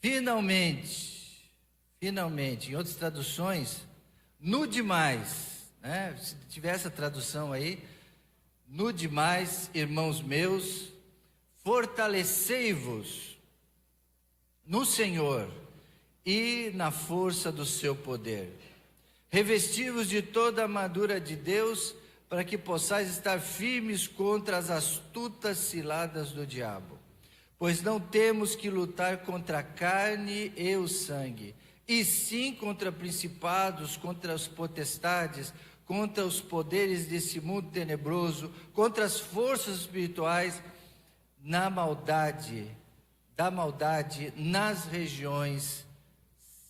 Finalmente, em outras traduções, no demais, né? Se tiver essa tradução aí, no demais, irmãos meus, fortalecei-vos no Senhor e na força do seu poder. Revesti-vos de toda a armadura de Deus, para que possais estar firmes contra as astutas ciladas do diabo. Pois não temos que lutar contra a carne e o sangue, e sim contra principados, contra as potestades, contra os poderes desse mundo tenebroso, contra as forças espirituais da maldade nas regiões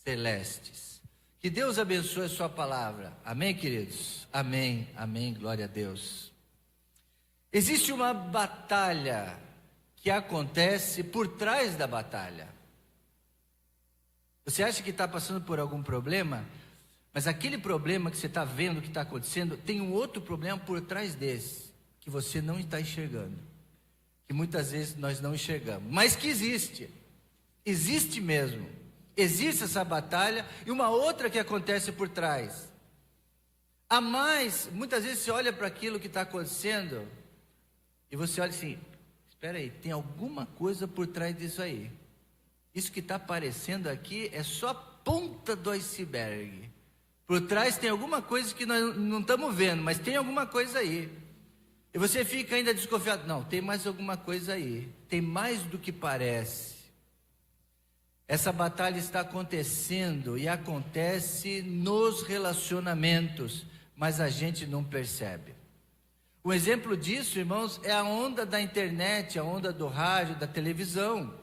celestes. Que Deus abençoe a sua palavra. Amém, queridos? Amém, amém, glória a Deus. Existe uma batalha que acontece por trás da batalha. Você acha que está passando por algum problema? Mas aquele problema que você está vendo que está acontecendo, tem um outro problema por trás desse, que você não está enxergando, que muitas vezes nós não enxergamos, mas que existe mesmo. Existe essa batalha e uma outra que acontece por trás. A mais, muitas vezes você olha para aquilo que está acontecendo e você olha assim, espera aí, tem alguma coisa por trás disso aí. Isso que está aparecendo aqui é só a ponta do iceberg. Por trás tem alguma coisa que nós não estamos vendo, mas tem alguma coisa aí. E você fica ainda desconfiado, não, tem mais alguma coisa aí, tem mais do que parece. Essa batalha está acontecendo e acontece nos relacionamentos, mas a gente não percebe. Um exemplo disso, irmãos, é a onda da internet, a onda do rádio, da televisão.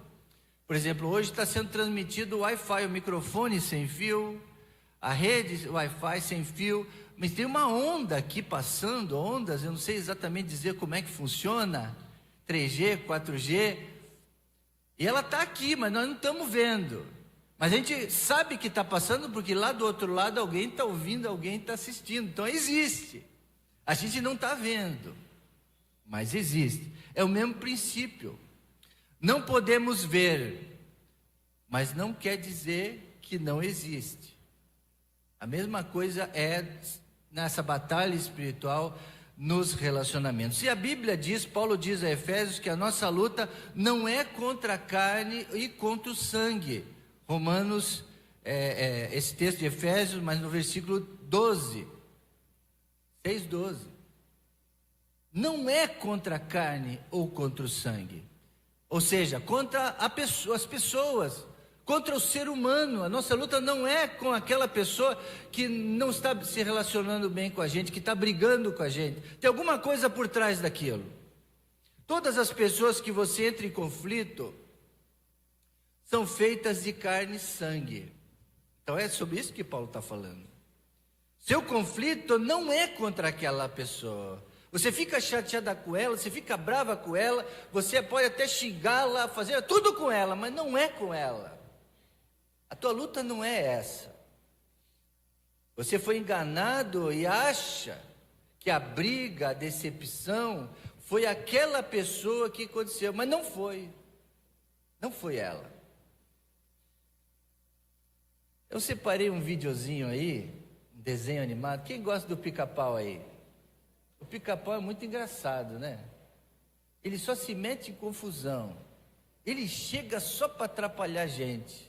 Por exemplo, hoje está sendo transmitido o Wi-Fi, o microfone sem fio, a rede Wi-Fi sem fio, mas tem uma onda aqui passando, ondas, eu não sei exatamente dizer como é que funciona, 3G, 4G, e ela está aqui, mas nós não estamos vendo. Mas a gente sabe que está passando, porque lá do outro lado alguém está ouvindo, alguém está assistindo. Então existe. A gente não está vendo, mas existe. É o mesmo princípio. Não podemos ver, mas não quer dizer que não existe. A mesma coisa é nessa batalha espiritual, nos relacionamentos. E a Bíblia diz, Paulo diz a Efésios, que a nossa luta não é contra a carne e contra o sangue. Romanos, esse texto de Efésios, mas no versículo 12, 6:12. Não é contra a carne ou contra o sangue. Ou seja, contra as pessoas, contra o ser humano. A nossa luta não é com aquela pessoa que não está se relacionando bem com a gente, que está brigando com a gente. Tem alguma coisa por trás daquilo. Todas as pessoas que você entra em conflito são feitas de carne e sangue. Então é sobre isso que Paulo está falando. Seu conflito não é contra aquela pessoa. Você fica chateada com ela, você fica brava com ela, você pode até xingá-la, fazer tudo com ela, mas não é com ela. A tua luta não é essa. Você foi enganado e acha que a briga, a decepção, foi aquela pessoa que aconteceu, mas não foi. Não foi ela. Eu separei um videozinho aí, um desenho animado. Quem gosta do Pica-Pau aí? O Pica-Pau é muito engraçado, né? Ele só se mete em confusão. Ele chega só para atrapalhar a gente.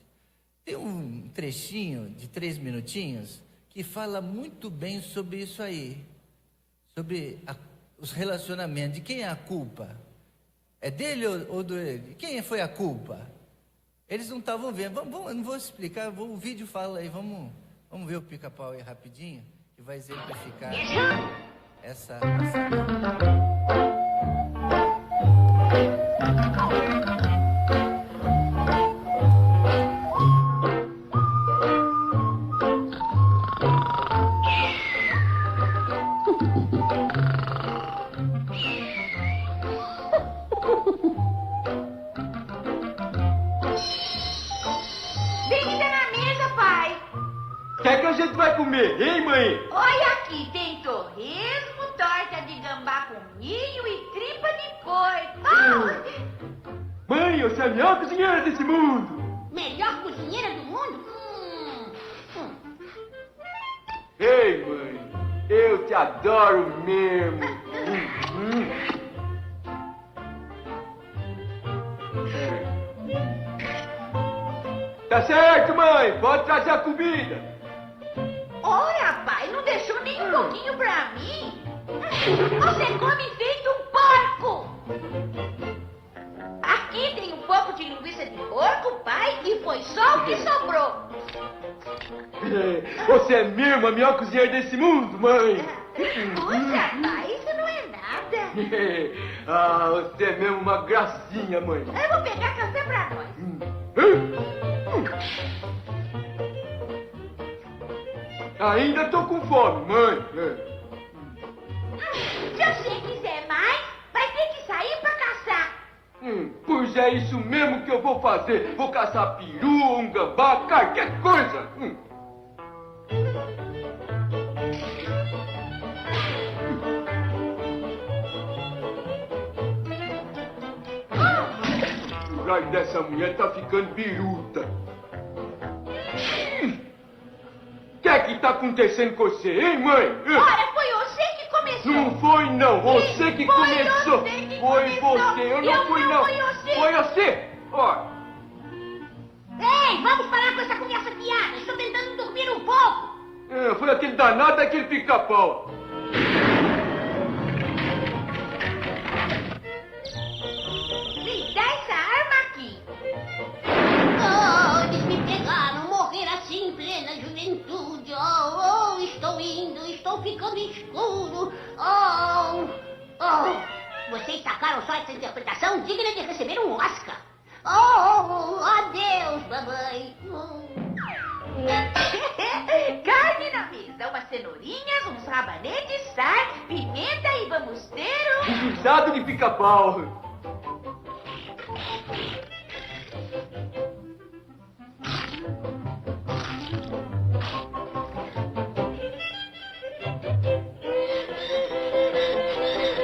Tem um trechinho de 3 minutinhos que fala muito bem sobre isso aí, sobre os relacionamentos. De quem é a culpa? É dele ou do ele? Quem foi a culpa? Eles não estavam vendo. Eu não vou explicar, o vídeo fala aí. Vamos ver o Pica-Pau aí rapidinho, que vai exemplificar essa. Vai comer, hein, mãe? Olha aqui, tem torresmo, torta de gambá com milho e tripa de porco. Mãe, você é a melhor cozinheira desse mundo. Melhor te adoro mesmo. Tá certo, mãe. Pode trazer a comida. Ora, pai, não deixou nem um pouquinho pra mim? Você come feito um porco! Aqui tem um pouco de linguiça de porco, pai, e foi só o que sobrou. Você é mesmo a melhor cozinheira desse mundo, mãe. Puxa, pai, isso não é nada. Ah, você é mesmo uma gracinha, mãe. Eu vou pegar café pra nós. Ainda tô com fome, mãe. Se você quiser mais, vai ter que sair pra caçar. Pois é isso mesmo que eu vou fazer. Vou caçar peru, um gambá, qualquer coisa. O raio dessa mulher tá ficando biruta. O que é que tá acontecendo com você, hein, mãe? Ora, foi você que começou. Não foi, não. Você que Foi começou. você que Foi começou. você. Eu não fui, não. Foi você. Foi você. Ó. Ei, vamos parar com essa conversa fiada. Estou tentando dormir um pouco. Foi aquele danado daquele pica-pau. Me dá essa arma aqui. Oh, eles me pegaram, morrer assim em plena juventude. Oh, estou indo, estou ficando escuro. Vocês sacaram só essa interpretação digna de receber um Oscar. Adeus, mamãe. Carne na mesa, umas cenourinhas, uns rabanetes, sal, pimenta e vamos ter um... Guisado de pica-pau.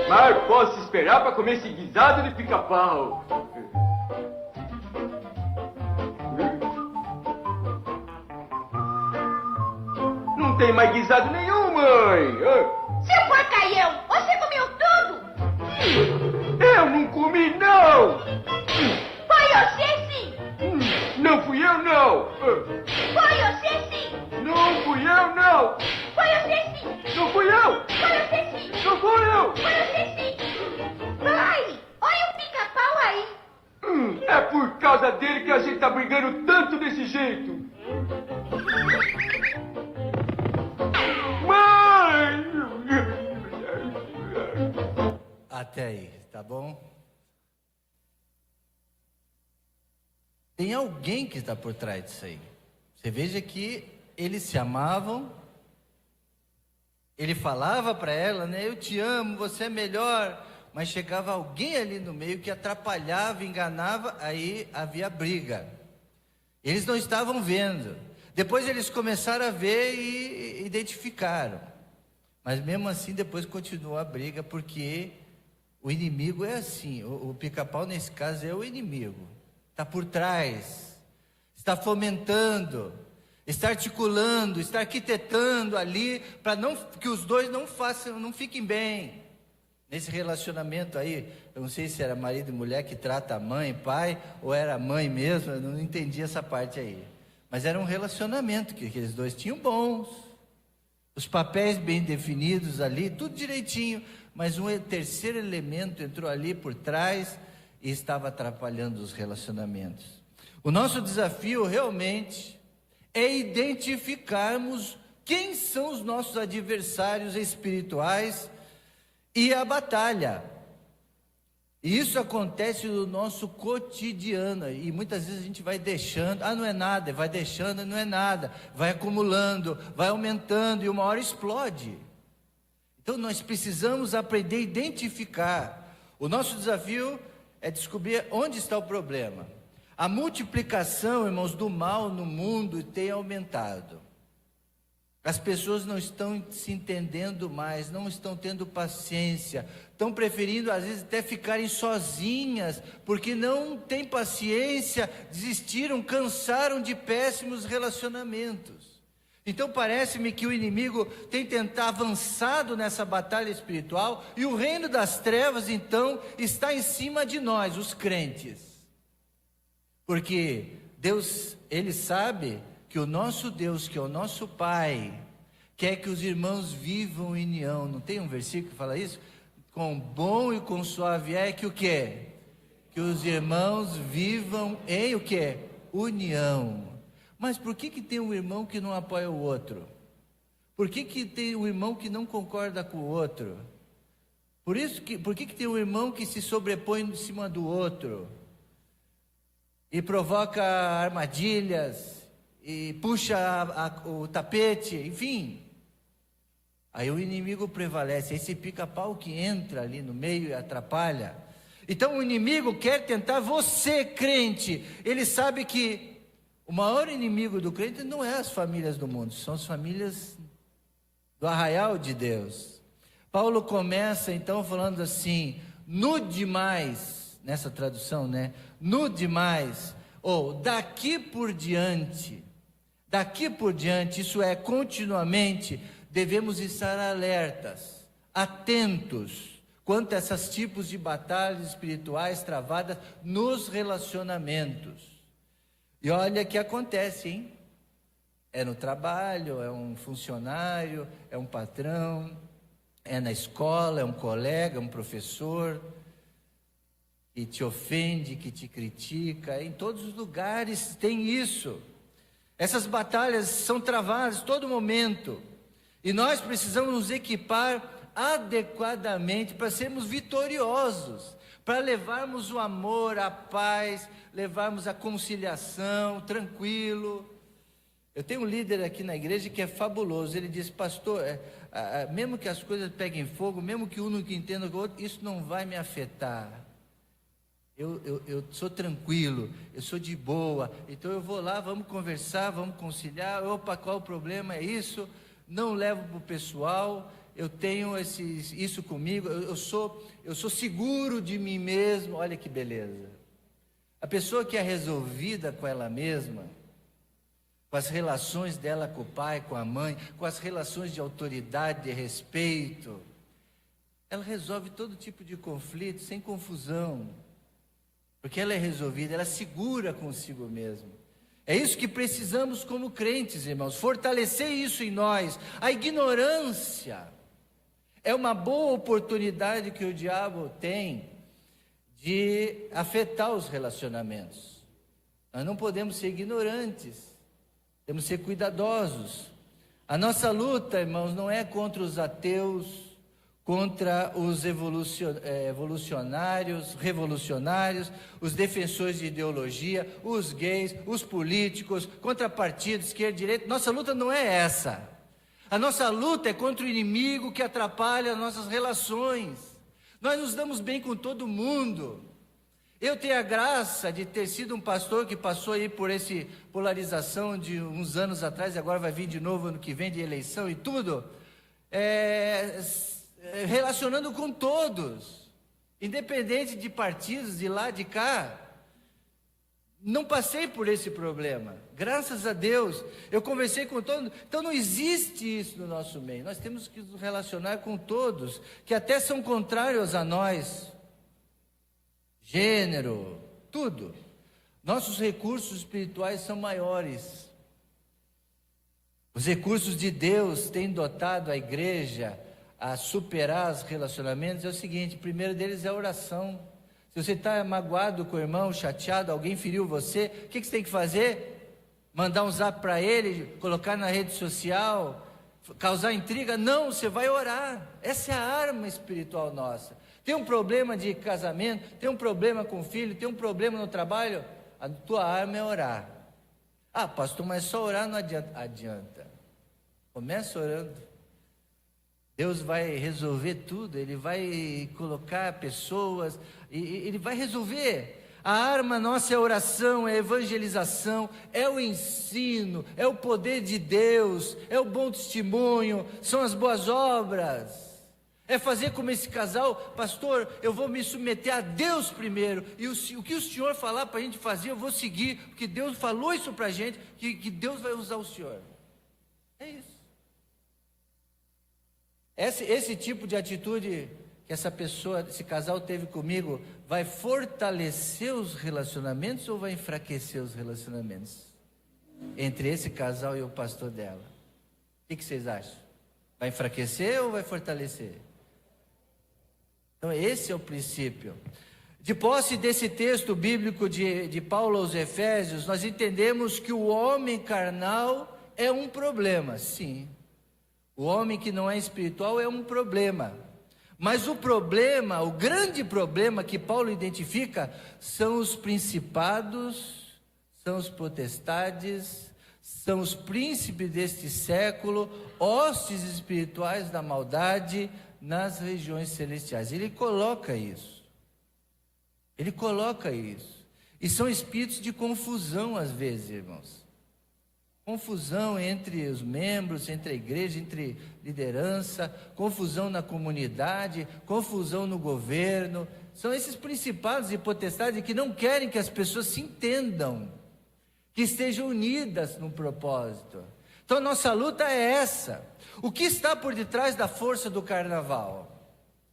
Mas posso esperar para comer esse guisado de pica-pau. Não tem mais guisado nenhum, mãe. Seu porcaião, você comeu tudo? Eu não comi, não. Foi você sim! Não fui eu, não. Foi você sim! Não fui eu, não. Foi você sim! Não fui eu. Foi você sim! Não fui eu. Foi você sim! Pai, olha o pica-pau aí! É por causa dele que a gente tá brigando tanto desse jeito. Mãe! Até aí, tá bom? Tem alguém que está por trás disso aí. Você veja que eles se amavam. Ele falava para ela, né? Eu te amo, você é melhor. Mas chegava alguém ali no meio que atrapalhava, enganava, aí havia briga. Eles não estavam vendo. Depois eles começaram a ver e identificaram. Mas mesmo assim depois continuou a briga, porque o inimigo é assim. O pica-pau nesse caso é o inimigo. Está por trás, está fomentando, está articulando, está arquitetando ali, para que os dois não fiquem bem. Nesse relacionamento aí, eu não sei se era marido e mulher que trata a mãe, pai, ou era mãe mesmo, eu não entendi essa parte aí. Mas era um relacionamento que aqueles dois tinham bons, os papéis bem definidos ali, tudo direitinho, mas um terceiro elemento entrou ali por trás e estava atrapalhando os relacionamentos. O nosso desafio realmente é identificarmos quem são os nossos adversários espirituais e a batalha. E isso acontece no nosso cotidiano, e muitas vezes a gente vai deixando, não é nada, vai deixando, não é nada, vai acumulando, vai aumentando, e uma hora explode. Então nós precisamos aprender a identificar. O nosso desafio é descobrir onde está o problema. A multiplicação, irmãos, do mal no mundo tem aumentado. As pessoas não estão se entendendo mais, não estão tendo paciência, estão preferindo às vezes até ficarem sozinhas, porque não têm paciência, desistiram, cansaram de péssimos relacionamentos. Então parece-me que o inimigo tem tentado avançado nessa batalha espiritual, e o reino das trevas então está em cima de nós, os crentes. Porque Deus, Ele sabe que o nosso Deus, que é o nosso Pai, quer que os irmãos vivam em união. Não tem um versículo que fala isso? Com bom e com suave é que o quê? Que os irmãos vivam em o quê? União. Mas por que tem um irmão que não apoia o outro? Por que tem um irmão que não concorda com o outro? Por que tem um irmão que se sobrepõe em cima do outro? E provoca armadilhas, e puxa o tapete, enfim. Aí o inimigo prevalece, esse pica-pau que entra ali no meio e atrapalha. Então o inimigo quer tentar você, crente. Ele sabe que o maior inimigo do crente não é as famílias do mundo, são as famílias do arraial de Deus. Paulo começa então falando assim, no demais, nessa tradução, né? No demais, ou daqui por diante, isso é, continuamente, devemos estar alertas, atentos, quanto a esses tipos de batalhas espirituais travadas nos relacionamentos. E olha o que acontece, hein? É no trabalho, é um funcionário, é um patrão, é na escola, é um colega, é um professor, que te ofende, que te critica, em todos os lugares tem isso. Essas batalhas são travadas a todo momento, e nós precisamos nos equipar adequadamente para sermos vitoriosos, para levarmos o amor, a paz, levarmos a conciliação, tranquilo. Eu tenho um líder aqui na igreja que é fabuloso. Ele diz, pastor, mesmo que as coisas peguem fogo, mesmo que um não entenda o outro, isso não vai me afetar. Eu sou tranquilo, eu sou de boa, então eu vou lá, vamos conversar, vamos conciliar. Opa, qual o problema? É isso, não levo para o pessoal, eu tenho isso comigo, eu sou seguro de mim mesmo. Olha que beleza. A pessoa que é resolvida com ela mesma, com as relações dela com o pai, com a mãe, com as relações de autoridade, de respeito, ela resolve todo tipo de conflito sem confusão, porque ela é resolvida, ela é segura consigo mesma. É isso que precisamos como crentes, irmãos, fortalecer isso em nós. A ignorância é uma boa oportunidade que o diabo tem de afetar os relacionamentos. Nós não podemos ser ignorantes, temos que ser cuidadosos. A nossa luta, irmãos, não é contra os ateus, contra os revolucionários, os defensores de ideologia, os gays, os políticos, contra partidos, esquerda, direita. Nossa luta não é essa. A nossa luta é contra o inimigo que atrapalha as nossas relações. Nós nos damos bem com todo mundo. Eu tenho a graça de ter sido um pastor que passou aí por essa polarização de uns anos atrás, e agora vai vir de novo ano que vem de eleição e tudo, relacionando com todos, independente de partidos, de lá, de cá. Não passei por esse problema, graças a Deus. Eu conversei com todos. Então não existe isso no nosso meio. Nós temos que nos relacionar com todos, que até são contrários a nós. Gênero, tudo. Nossos recursos espirituais são maiores. Os recursos de Deus têm dotado a igreja a superar os relacionamentos. É o seguinte, o primeiro deles é a oração. Se você está magoado com o irmão, chateado, alguém feriu você, o que você tem que fazer? Mandar um zap para ele, colocar na rede social, causar intriga? Não, você vai orar. Essa é a arma espiritual nossa. Tem um problema de casamento, tem um problema com o filho, tem um problema no trabalho, a tua arma é orar. Ah, pastor, mas só orar não adianta. Começa orando. Deus vai resolver tudo, Ele vai colocar pessoas, e Ele vai resolver. A arma nossa é a oração, é a evangelização, é o ensino, é o poder de Deus, é o bom testemunho, são as boas obras. É fazer como esse casal, pastor, eu vou me submeter a Deus primeiro, e o que o Senhor falar para a gente fazer, eu vou seguir, porque Deus falou isso para a gente, que Deus vai usar o Senhor. É isso. Esse tipo de atitude que essa pessoa, esse casal teve comigo, vai fortalecer os relacionamentos ou vai enfraquecer os relacionamentos entre esse casal e o pastor dela? O que vocês acham? Vai enfraquecer ou vai fortalecer? Então esse é o princípio. De posse desse texto bíblico de Paulo aos Efésios, nós entendemos que o homem carnal é um problema, sim. O homem que não é espiritual é um problema. Mas o problema, o grande problema que Paulo identifica são os principados, são os potestades, são os príncipes deste século, hostes espirituais da maldade nas regiões celestiais. Ele coloca isso. Ele coloca isso. E são espíritos de confusão às vezes, irmãos. Confusão entre os membros, entre a igreja, entre liderança, confusão na comunidade, confusão no governo. São esses principados e potestades que não querem que as pessoas se entendam, que estejam unidas no propósito. Então, nossa luta é essa. O que está por detrás da força do carnaval?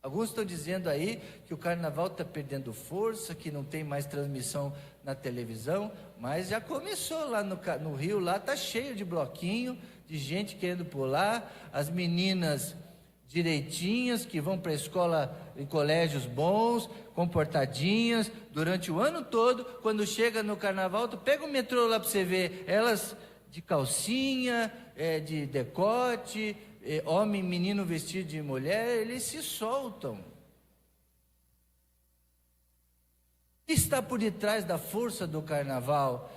Alguns estão dizendo aí que o carnaval está perdendo força, que não tem mais transmissão na televisão, mas já começou lá no Rio, lá está cheio de bloquinho, de gente querendo pular, as meninas direitinhas, que vão para a escola em colégios bons, comportadinhas, durante o ano todo, quando chega no carnaval, tu pega o metrô lá para você ver, elas de calcinha, de decote, homem, menino vestido de mulher, eles se soltam. O que está por detrás da força do carnaval,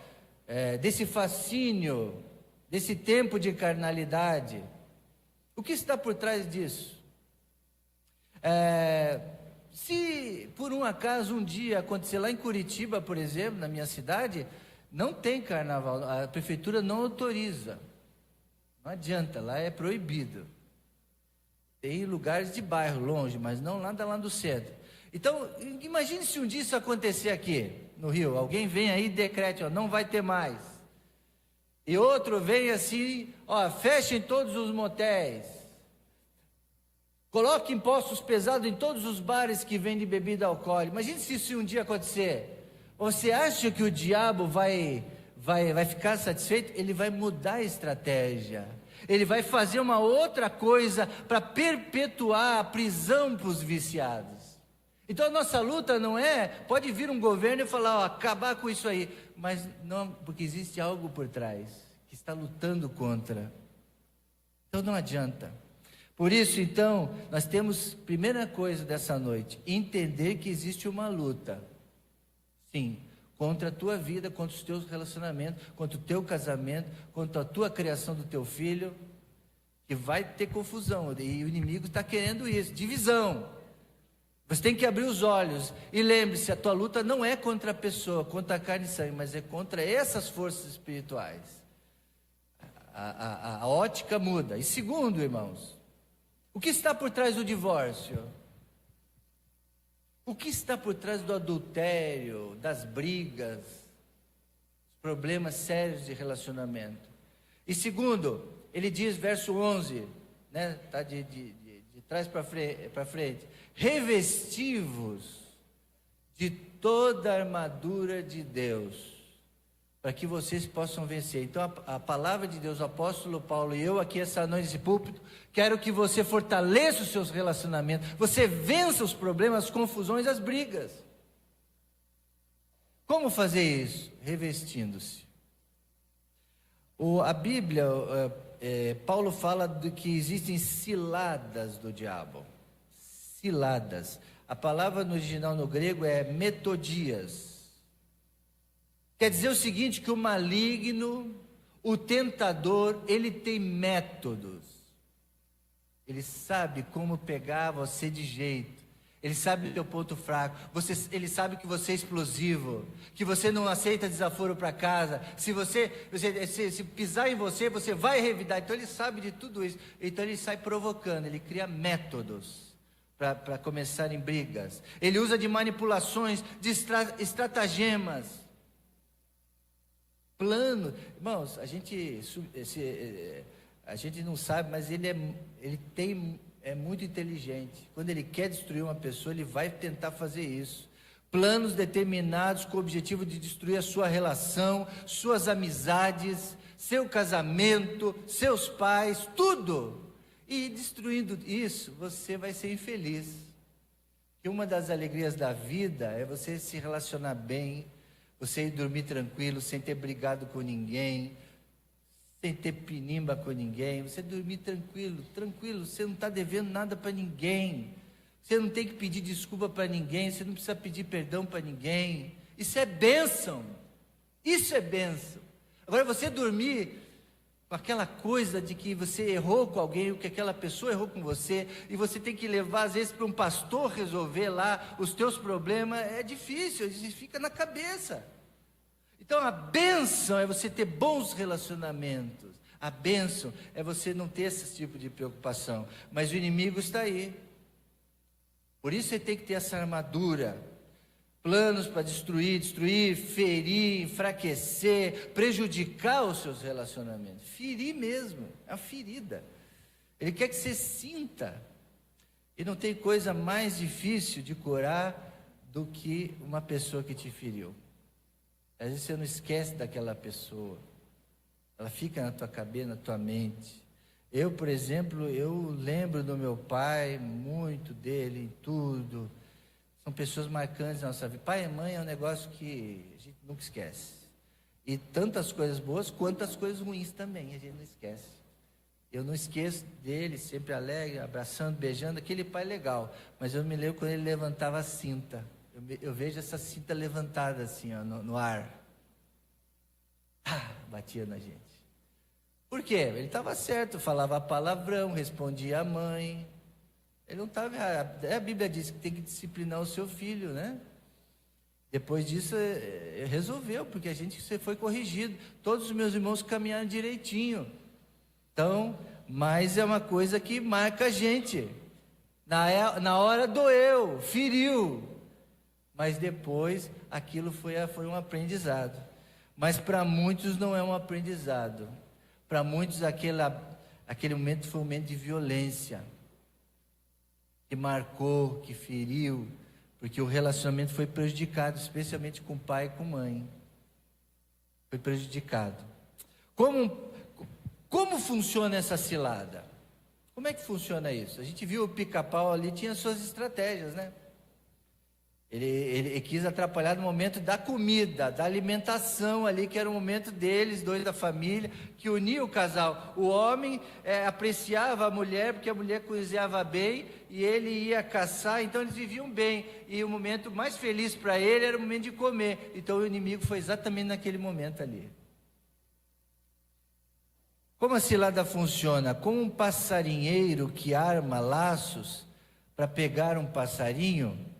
desse fascínio, desse tempo de carnalidade? O que está por trás disso? Se por um acaso um dia acontecer lá em Curitiba, por exemplo, na minha cidade, não tem carnaval, a prefeitura não autoriza. Não adianta, lá é proibido. Tem lugares de bairro, longe, mas não nada lá do centro. Então, imagine se um dia isso acontecer aqui, no Rio. Alguém vem aí e decrete, não vai ter mais. E outro vem assim, fechem todos os motéis. Coloque impostos pesados em todos os bares que vendem bebida alcoólica. Imagine se isso um dia acontecer. Você acha que o diabo vai ficar satisfeito? Ele vai mudar a estratégia. Ele vai fazer uma outra coisa para perpetuar a prisão para os viciados. Então a nossa luta não pode vir um governo e falar, acabar com isso aí. Mas não, porque existe algo por trás, que está lutando contra. Então não adianta. Por isso, então, nós temos, primeira coisa dessa noite, entender que existe uma luta. Sim, contra a tua vida, contra os teus relacionamentos, contra o teu casamento, contra a tua criação do teu filho, que vai ter confusão, e o inimigo está querendo isso, divisão. Você tem que abrir os olhos, e lembre-se, a tua luta não é contra a pessoa, contra a carne e sangue, mas é contra essas forças espirituais. A ótica muda. E segundo, irmãos, o que está por trás do divórcio? O que está por trás do adultério, das brigas, problemas sérios de relacionamento? E segundo, ele diz, verso 11, está de trás para frente, revesti-vos de toda a armadura de Deus, para que vocês possam vencer. Então a palavra de Deus, o apóstolo Paulo e eu aqui essa noite nesse púlpito, quero que você fortaleça os seus relacionamentos, você vença os problemas, as confusões, as brigas. Como fazer isso? Revestindo-se. A Bíblia, Paulo fala de que existem ciladas do diabo. Ciladas. A palavra no original no grego é metodias. Quer dizer o seguinte, que o maligno, o tentador, ele tem métodos. Ele sabe como pegar você de jeito. Ele sabe o teu ponto fraco. Ele sabe que você é explosivo, que você não aceita desaforo para casa. Se pisar em você, você vai revidar. Então ele sabe de tudo isso. Então ele sai provocando, ele cria métodos para começar em brigas. Ele usa de manipulações, de estratagemas. Plano, irmãos, a gente não sabe, mas ele é muito inteligente. Quando ele quer destruir uma pessoa, ele vai tentar fazer isso. Planos determinados com o objetivo de destruir a sua relação, suas amizades, seu casamento, seus pais, tudo. E destruindo isso, você vai ser infeliz. E uma das alegrias da vida é você se relacionar bem, você ir dormir tranquilo, sem ter brigado com ninguém, sem ter pinimba com ninguém, você dormir tranquilo, você não está devendo nada para ninguém, você não tem que pedir desculpa para ninguém, você não precisa pedir perdão para ninguém. Isso é bênção, isso é bênção. Agora você dormir com aquela coisa de que você errou com alguém, ou que aquela pessoa errou com você, e você tem que levar às vezes para um pastor resolver lá os teus problemas, é difícil, fica na cabeça. Então a bênção é você ter bons relacionamentos, a bênção é você não ter esse tipo de preocupação, mas o inimigo está aí, por isso você tem que ter essa armadura, planos para destruir, ferir, enfraquecer, prejudicar os seus relacionamentos, ferir mesmo, é uma ferida, ele quer que você sinta, e não tem coisa mais difícil de curar do que uma pessoa que te feriu. Às vezes você não esquece daquela pessoa, ela fica na tua cabeça, na tua mente. Eu, por exemplo, eu lembro do meu pai, muito dele, tudo. São pessoas marcantes na nossa vida. Pai e mãe é um negócio que a gente nunca esquece. E tantas coisas boas quanto as coisas ruins também, a gente não esquece. Eu não esqueço dele, sempre alegre, abraçando, beijando, aquele pai legal. Mas eu me lembro quando ele levantava a cinta. Eu vejo essa cinta levantada assim, ó, no ar. Batia na gente. Por quê? Ele estava certo, falava palavrão, respondia a mãe. Ele não estava errado. A Bíblia diz que tem que disciplinar o seu filho, né? Depois disso, resolveu, porque a gente foi corrigido. Todos os meus irmãos caminharam direitinho. Então, mas é uma coisa que marca a gente. Na hora doeu, feriu. Mas depois aquilo foi um aprendizado. Mas para muitos não é um aprendizado. Para muitos aquele momento foi um momento de violência. Que marcou, que feriu. Porque o relacionamento foi prejudicado, especialmente com o pai e com a mãe. Foi prejudicado. Como funciona essa cilada? Como é que funciona isso? A gente viu o Pica-Pau ali, tinha suas estratégias, né? Ele quis atrapalhar no momento da comida, da alimentação ali, que era o momento deles, dois da família, que unia o casal. O homem apreciava a mulher, porque a mulher cozinhava bem, e ele ia caçar, então eles viviam bem. E o momento mais feliz para ele era o momento de comer. Então o inimigo foi exatamente naquele momento ali. Como a cilada funciona? Como um passarinheiro que arma laços para pegar um passarinho,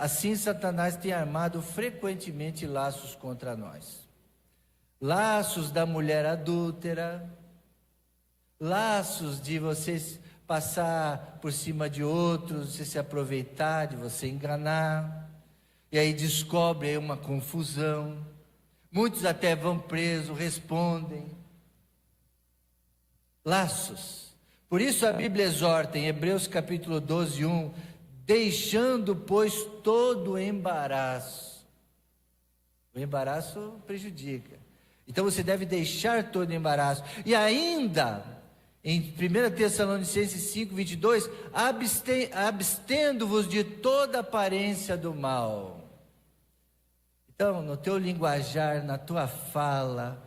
assim Satanás tem armado frequentemente laços contra nós. Laços da mulher adúltera, laços de você passar por cima de outros, você se aproveitar, de você enganar, e aí descobre aí uma confusão. Muitos até vão presos, respondem. Laços. Por isso a Bíblia exorta em Hebreus capítulo 12, 1, deixando, pois, todo o embaraço. O embaraço prejudica. Então você deve deixar todo o embaraço. E ainda, em 1 Tessalonicenses 5, 22, abstendo-vos de toda aparência do mal. Então, no teu linguajar, na tua fala,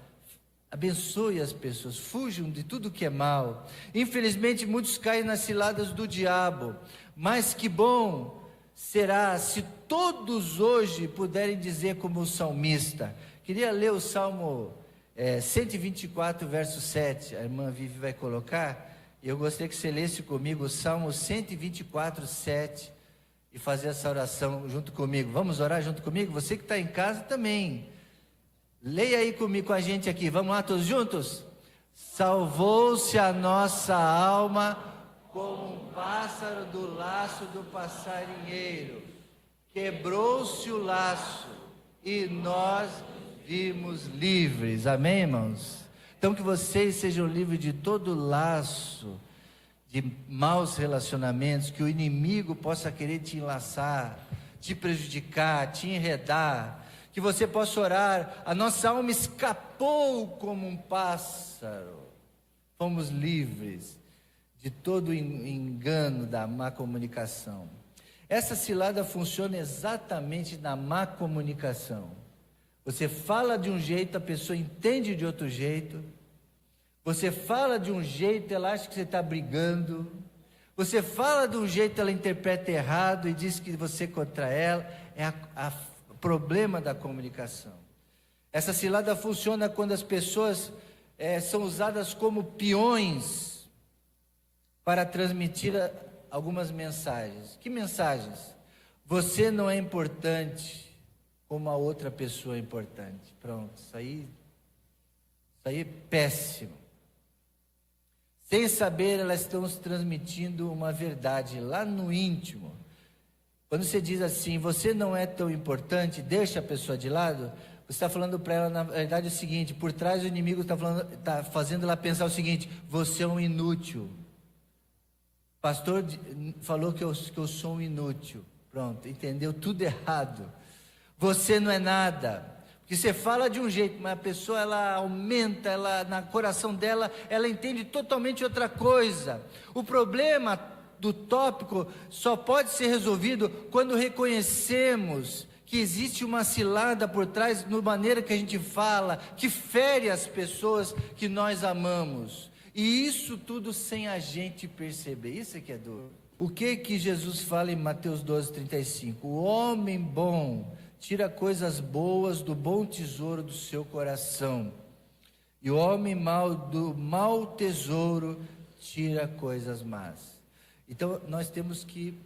abençoe as pessoas, fujam de tudo que é mal. Infelizmente, muitos caem nas ciladas do diabo. Mas que bom será se todos hoje puderem dizer como o salmista. Queria ler o Salmo 124, verso 7. A irmã Vivi vai colocar. E eu gostaria que você lesse comigo o Salmo 124, 7. E fazer essa oração junto comigo. Vamos orar junto comigo? Você que está em casa também. Leia aí comigo, com a gente aqui. Vamos lá todos juntos? Salvou-se a nossa alma como um pássaro do laço do passarinheiro, quebrou-se o laço e nós vimos livres. Amém, irmãos? Então que vocês sejam livres de todo laço de maus relacionamentos, que o inimigo possa querer te enlaçar, te prejudicar, te enredar, que você possa orar, a nossa alma escapou como um pássaro, fomos livres de todo engano da má comunicação. Essa cilada funciona exatamente na má comunicação. Você fala de um jeito, a pessoa entende de outro jeito. Você fala de um jeito, ela acha que você está brigando. Você fala de um jeito, ela interpreta errado e diz que você é contra ela. É o problema da comunicação. Essa cilada funciona quando as pessoas são usadas como peões para transmitir algumas mensagens. Que mensagens? Você não é importante como a outra pessoa é importante. Pronto, isso aí é péssimo. Sem saber, elas estão transmitindo uma verdade lá no íntimo. Quando você diz assim, você não é tão importante, deixa a pessoa de lado, você está falando para ela, na verdade, o seguinte: por trás o inimigo está fazendo ela pensar o seguinte: você é um inútil. O pastor falou que eu sou um inútil. Pronto, entendeu tudo errado. Você não é nada. Que você fala de um jeito, mas a pessoa, ela aumenta, ela, no coração dela, ela entende totalmente outra coisa. O problema do tópico só pode ser resolvido quando reconhecemos que existe uma cilada por trás, na maneira que a gente fala, que fere as pessoas que nós amamos. E isso tudo sem a gente perceber. Isso é que é duro. O que Jesus fala em Mateus 12:35? O homem bom tira coisas boas do bom tesouro do seu coração, e o homem mau do mau tesouro tira coisas más. Então nós temos que,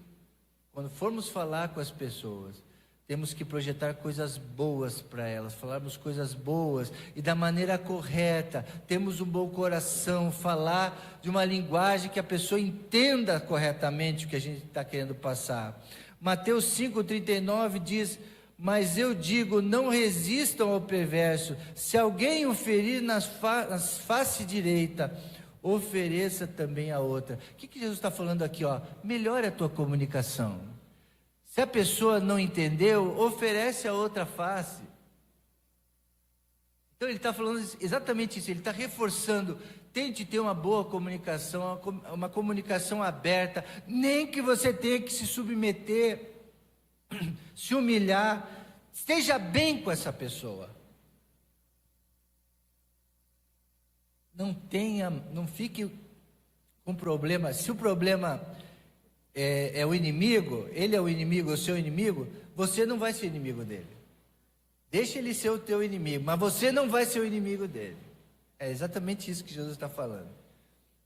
quando formos falar com as pessoas, temos que projetar coisas boas para elas, falarmos coisas boas e da maneira correta. Temos um bom coração, falar de uma linguagem que a pessoa entenda corretamente o que a gente está querendo passar. Mateus 5:39 diz: mas eu digo, não resistam ao perverso. Se alguém o ferir nas face direita, ofereça também a outra. O que Jesus está falando aqui? Melhore a tua comunicação. Se a pessoa não entendeu, oferece a outra face. Então ele está falando exatamente isso, ele está reforçando. Tente ter uma boa comunicação, uma comunicação aberta, nem que você tenha que se submeter, se humilhar, esteja bem com essa pessoa. Não fique com problema. Se o problema é o inimigo, ele é o inimigo, o seu inimigo, você não vai ser inimigo dele. Deixa ele ser o teu inimigo, mas você não vai ser o inimigo dele. É exatamente isso que Jesus está falando.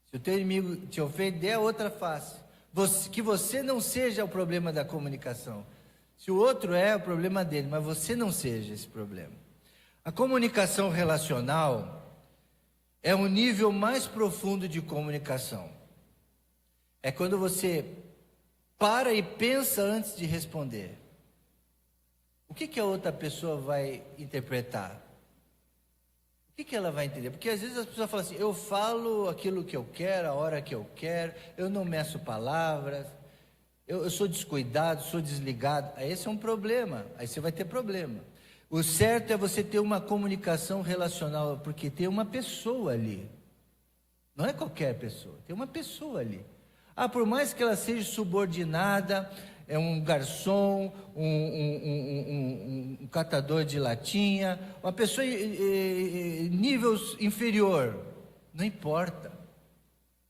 Se o teu inimigo te ofende, dê a outra face. Que você não seja o problema da comunicação. Se o outro é o problema dele, mas você não seja esse problema. A comunicação relacional é um nível mais profundo de comunicação. É quando você para e pensa antes de responder. O que a outra pessoa vai interpretar? O que ela vai entender? Porque às vezes as pessoas falam assim: eu falo aquilo que eu quero, a hora que eu quero, eu não meço palavras, eu sou descuidado, sou desligado. Aí esse é um problema, aí você vai ter problema. O certo é você ter uma comunicação relacional, porque tem uma pessoa ali. Não é qualquer pessoa, tem uma pessoa ali. Por mais que ela seja subordinada, é um garçom, um catador de latinha, uma pessoa em nível inferior, não importa.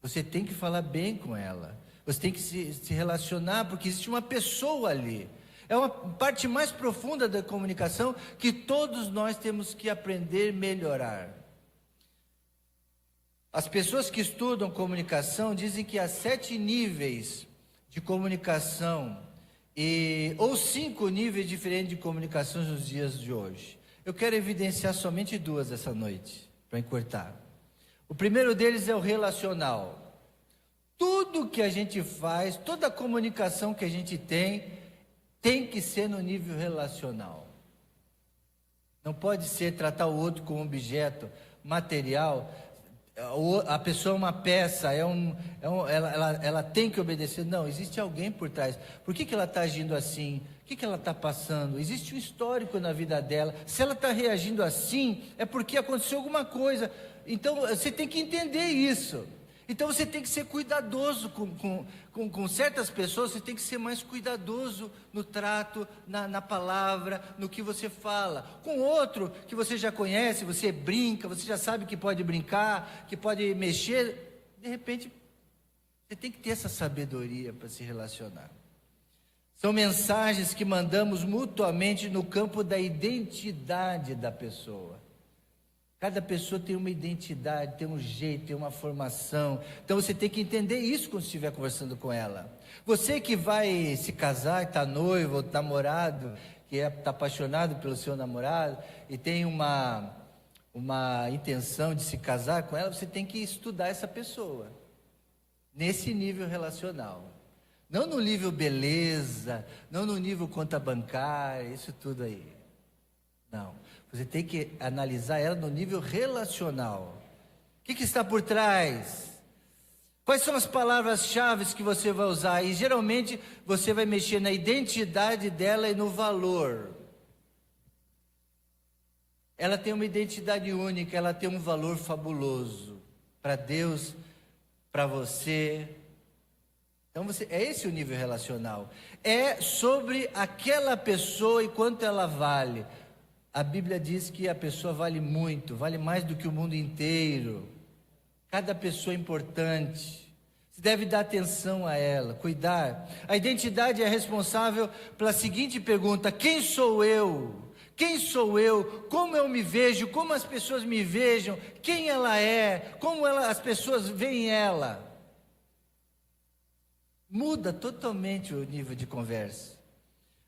Você tem que falar bem com ela. Você tem que se relacionar, porque existe uma pessoa ali. É uma parte mais profunda da comunicação que todos nós temos que aprender a melhorar. As pessoas que estudam comunicação dizem que há 7 níveis de comunicação, ou 5 níveis diferentes de comunicação nos dias de hoje. Eu quero evidenciar somente 2 essa noite, para encurtar. O primeiro deles é o relacional. Tudo que a gente faz, toda a comunicação que a gente tem que ser no nível relacional. Não pode ser tratar o outro como objeto, material, a pessoa é uma peça, ela tem que obedecer. Não, existe alguém por trás. Por que ela está agindo assim? O que ela está passando? Existe um histórico na vida dela. Se ela está reagindo assim, é porque aconteceu alguma coisa. Então, você tem que entender isso. Então, você tem que ser cuidadoso com certas pessoas. Você tem que ser mais cuidadoso no trato, na palavra, no que você fala. Com outro que você já conhece, você brinca, você já sabe que pode brincar, que pode mexer. De repente, você tem que ter essa sabedoria para se relacionar. São mensagens que mandamos mutuamente no campo da identidade da pessoa. Cada pessoa tem uma identidade, tem um jeito, tem uma formação. Então você tem que entender isso quando estiver conversando com ela. Você que vai se casar, está noivo, ou namorado, que está apaixonado pelo seu namorado e tem uma intenção de se casar com ela, você tem que estudar essa pessoa nesse nível relacional. Não no nível beleza, não no nível conta bancária, isso tudo aí. Não. Você tem que analisar ela no nível relacional. O que está por trás? Quais são as palavras-chave que você vai usar? E geralmente você vai mexer na identidade dela e no valor. Ela tem uma identidade única, ela tem um valor fabuloso. Para Deus, para você. Então é esse o nível relacional. É sobre aquela pessoa e quanto ela vale. A Bíblia diz que a pessoa vale muito, vale mais do que o mundo inteiro. Cada pessoa é importante. Você deve dar atenção a ela, cuidar. A identidade é responsável pela seguinte pergunta: quem sou eu? Quem sou eu? Como eu me vejo? Como as pessoas me vejam? Quem ela é? Como as pessoas veem ela? Muda totalmente o nível de conversa.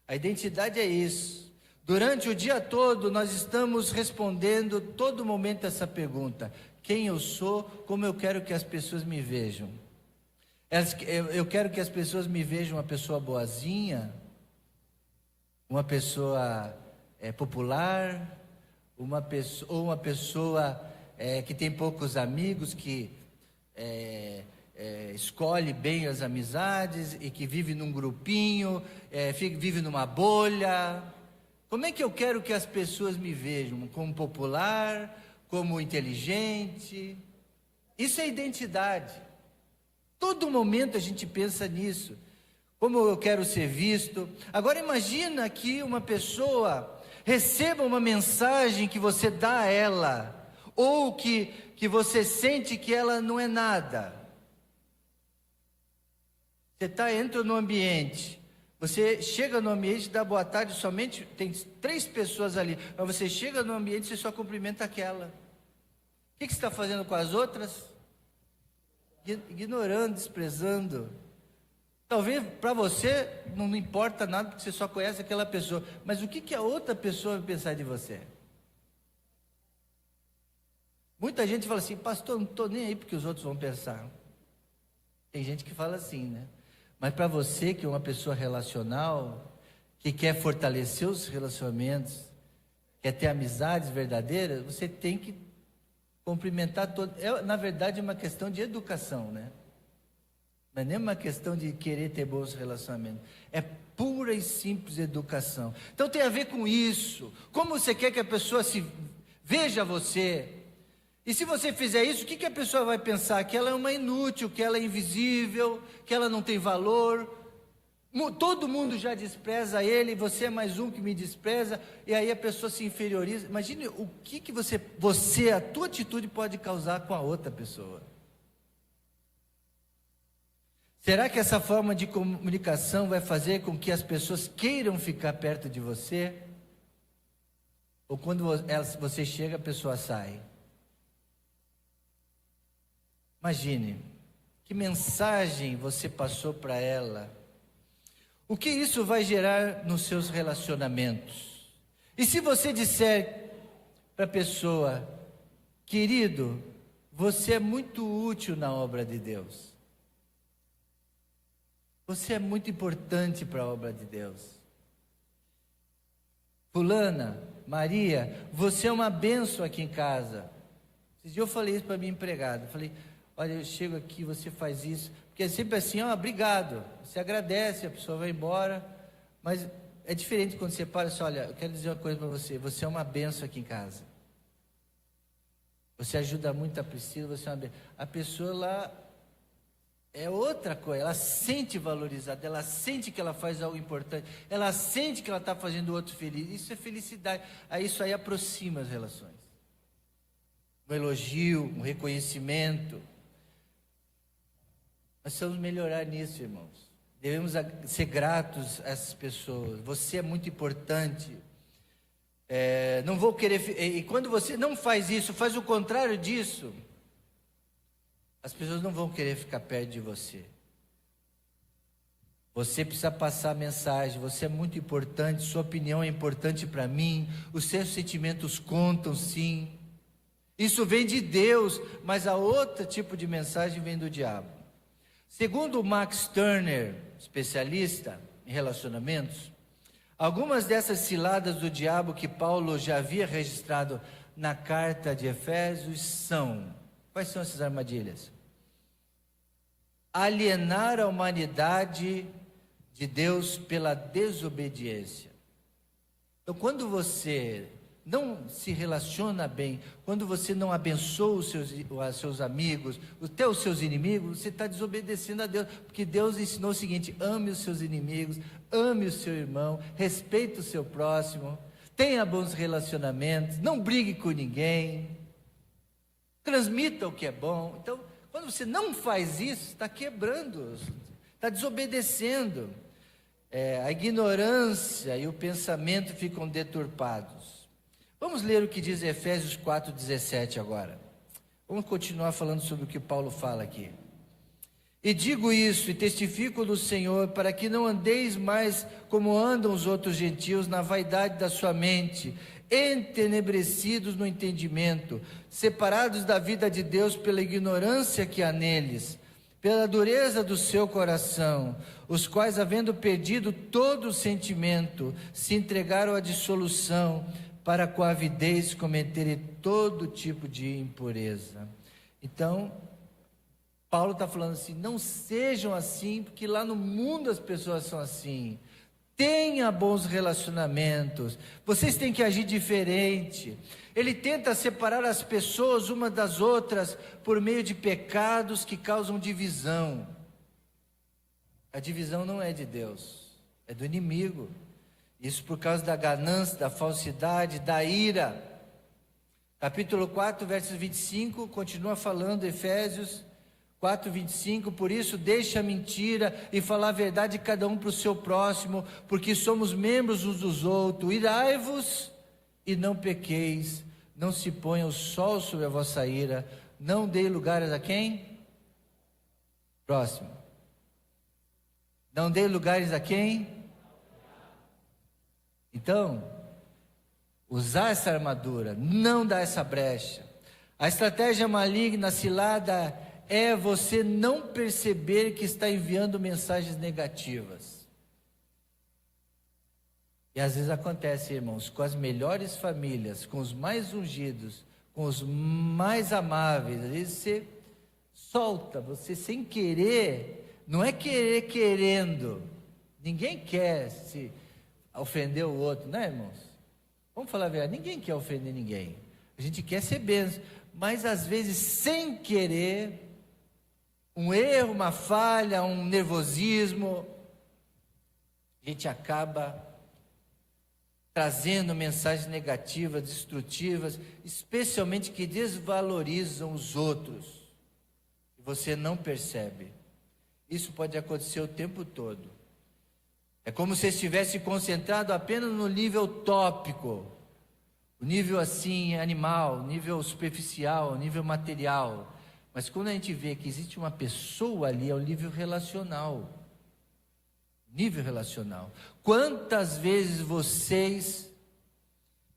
A identidade é isso. Durante o dia todo, nós estamos respondendo todo momento essa pergunta: quem eu sou, como eu quero que as pessoas me vejam? Eu quero que as pessoas me vejam uma pessoa boazinha, uma pessoa popular, ou uma pessoa que tem poucos amigos, que escolhe bem as amizades e que vive num grupinho, vive numa bolha. Como é que eu quero que as pessoas me vejam? Como popular, como inteligente? Isso é identidade. Todo momento a gente pensa nisso. Como eu quero ser visto? Agora imagina que uma pessoa receba uma mensagem que você dá a ela, ou que você sente que ela não é nada. Você entra no ambiente. Você chega no ambiente, dá boa tarde, somente tem 3 pessoas ali, mas você chega no ambiente e você só cumprimenta aquela. O que você está fazendo com as outras? Ignorando, desprezando. Talvez para você não importa nada, porque você só conhece aquela pessoa, mas o que a outra pessoa vai pensar de você? Muita gente fala assim: pastor, não estou nem aí porque os outros vão pensar. Tem gente que fala assim, né? Mas para você que é uma pessoa relacional, que quer fortalecer os relacionamentos, quer ter amizades verdadeiras, você tem que cumprimentar todo. Na verdade, é uma questão de educação, né? Não é nem uma questão de querer ter bons relacionamentos. É pura e simples educação. Então tem a ver com isso. Como você quer que a pessoa veja você? E se você fizer isso, o que a pessoa vai pensar? Que ela é uma inútil, que ela é invisível, que ela não tem valor. Todo mundo já despreza ele, você é mais um que me despreza, e aí a pessoa se inferioriza. Imagine o que a tua atitude pode causar com a outra pessoa. Será que essa forma de comunicação vai fazer com que as pessoas queiram ficar perto de você? Ou quando você chega, a pessoa sai? Imagine, que mensagem você passou para ela? O que isso vai gerar nos seus relacionamentos? E se você disser para a pessoa: querido, você é muito útil na obra de Deus. Você é muito importante para a obra de Deus. Fulana, Maria, você é uma bênção aqui em casa. Esse dia eu falei isso para minha empregada. Falei, olha, eu chego aqui, você faz isso. Porque é sempre assim, ó, obrigado. Você agradece, a pessoa vai embora. Mas é diferente quando você para e diz, olha, eu quero dizer uma coisa para você. Você é uma bênção aqui em casa. Você ajuda muito a Priscila, você é uma bênção. A pessoa lá é outra coisa. Ela sente valorizada, ela sente que ela faz algo importante. Ela sente que ela está fazendo o outro feliz. Isso é felicidade. Aí isso aí aproxima as relações. Um elogio, um reconhecimento. Nós precisamos melhorar nisso, irmãos. Devemos ser gratos a essas pessoas. Você é muito importante. Não vou querer. E quando você não faz isso, faz o contrário disso, as pessoas não vão querer ficar perto de você. Você precisa passar a mensagem. Você é muito importante. Sua opinião é importante para mim. Os seus sentimentos contam, sim. Isso vem de Deus, mas a outro tipo de mensagem vem do diabo. Segundo o Max Turner, especialista em relacionamentos, algumas dessas ciladas do diabo que Paulo já havia registrado na carta de Efésios são: quais são essas armadilhas? Alienar a humanidade de Deus pela desobediência. Então, quando você não se relaciona bem, quando você não abençoa os seus amigos, até os seus inimigos, você está desobedecendo a Deus, porque Deus ensinou o seguinte: ame os seus inimigos, ame o seu irmão, respeite o seu próximo, tenha bons relacionamentos, não brigue com ninguém, transmita o que é bom. Então, quando você não faz isso, está quebrando, está desobedecendo. A ignorância e o pensamento ficam deturpados. Vamos ler o que diz Efésios 4,17 agora. Vamos continuar falando sobre o que Paulo fala aqui. E digo isso e testifico do Senhor, para que não andeis mais como andam os outros gentios, na vaidade da sua mente, entenebrecidos no entendimento, separados da vida de Deus pela ignorância que há neles, pela dureza do seu coração, os quais, havendo perdido todo o sentimento, se entregaram à dissolução, para com a avidez cometerem todo tipo de impureza. Então, Paulo está falando assim: não sejam assim, porque lá no mundo as pessoas são assim. Tenha bons relacionamentos, vocês têm que agir diferente. Ele tenta separar as pessoas umas das outras por meio de pecados que causam divisão. A divisão não é de Deus, é do inimigo. Isso por causa da ganância, da falsidade, da ira. Capítulo 4, versos 25, continua falando, Efésios 4, 25, por isso deixa a mentira e falar a verdade cada um para o seu próximo, porque somos membros uns dos outros. Irai-vos e não pequeis, não se ponha o sol sobre a vossa ira, não dê lugares a quem? Próximo. Não dê lugares a quem? Então, usar essa armadura, não dar essa brecha. A estratégia maligna, a cilada, é você não perceber que está enviando mensagens negativas. E às vezes acontece, irmãos, com as melhores famílias, com os mais ungidos, com os mais amáveis. Às vezes você solta, você sem querer, não é querer querendo. Ninguém quer se ofender o outro, né, irmãos? Vamos falar a verdade, ninguém quer ofender ninguém. A gente quer ser bênção, mas às vezes sem querer, um erro, uma falha, um nervosismo, a gente acaba trazendo mensagens negativas, destrutivas, especialmente que desvalorizam os outros, e você não percebe. Isso pode acontecer o tempo todo. É como se estivesse concentrado apenas no nível tópico, o nível assim animal, nível superficial, nível material. Mas quando a gente vê que existe uma pessoa ali, é o nível relacional. Nível relacional. Quantas vezes vocês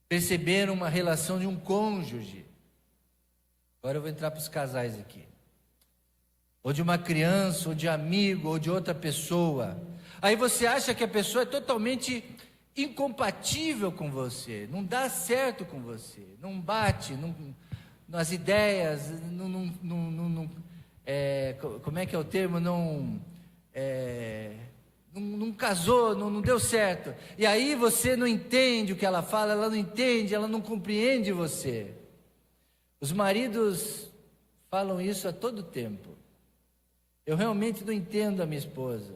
perceberam uma relação de um cônjuge? Agora eu vou entrar para os casais aqui. Ou de uma criança, ou de amigo, ou de outra pessoa. Aí você acha que a pessoa é totalmente incompatível com você, não dá certo com você, não bate, nas ideias, como é que é o termo? Não casou, não deu certo. E aí você não entende o que ela fala, ela não entende, ela não compreende você. Os maridos falam isso a todo tempo. Eu realmente não entendo a minha esposa.